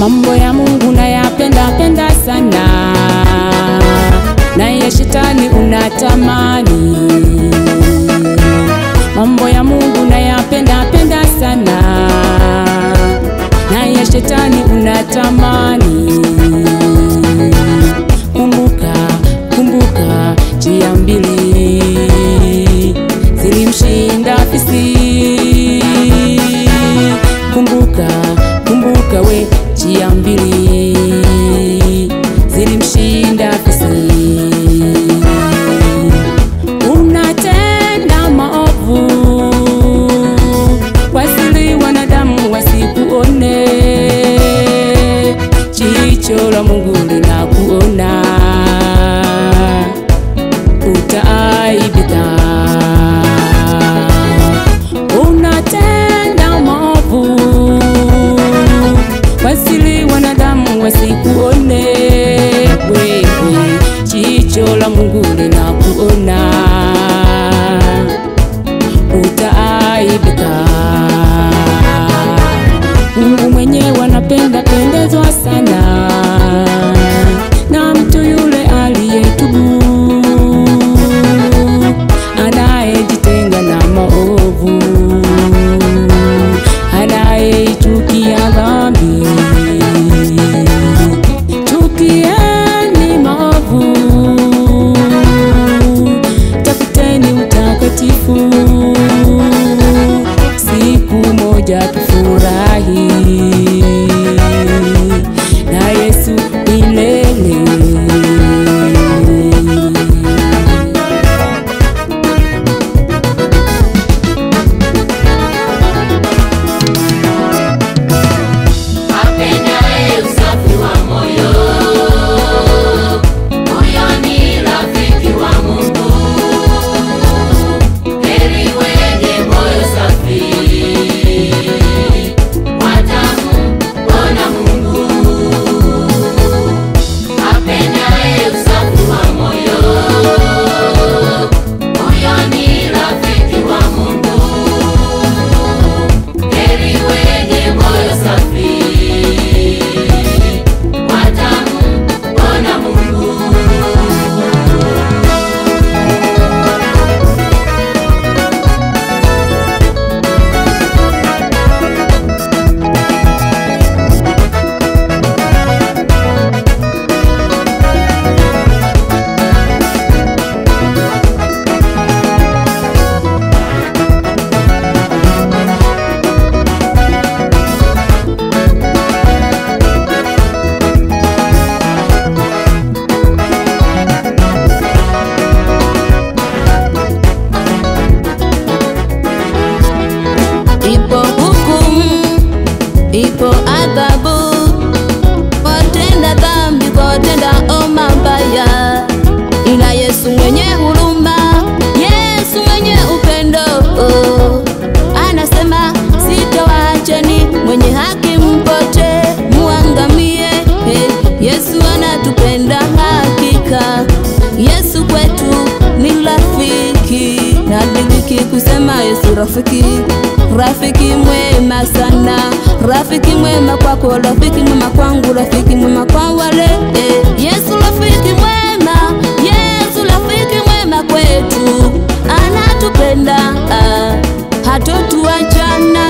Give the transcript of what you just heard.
Mambo ya Mungu nayapenda penda sana, na ya shetani unatamani. Mambo ya Mungu nayapenda penda sana, na ya shetani unatamani. Kumbuka, kumbuka njia mbili zilimshinda fisi. Kumbuka, kumbuka we njia mbili zilimshinda fisi. Unatenda maovu kwa siri wanadamu wasikuone, jicho la Mungu linakuona, utaaibika. Unatenda maovu kwa siri wanadamu wasikuone, wewe jicho la Mungu linakuona, utaaibika. Mungu mwenyewe anapenda pendezwa sana na mtu yule aliyetubu, anayejitenga na maovu, anayechukia dhambi. Chukieni maovu, tafuteni utakatifu, siku moja tufurahi na Yesu milele. Ipo adhabu watenda dhambi, watenda mabaya, ila Yesu mwenye huruma, Yesu mwenye upendo, anasema sitawaacheni mwenye haki mpote muangamie. Yesu anatupenda hakika, Yesu kwetu ni rafiki, nadiriki kusema Yesu rafiki. Rafiki mwema sana, rafiki mwema kwako, rafiki mwema kwangu, rafiki mwema kwa wale. Yesu rafiki mwema, Yesu rafiki mwema kwetu, anatupenda, hatotuacha na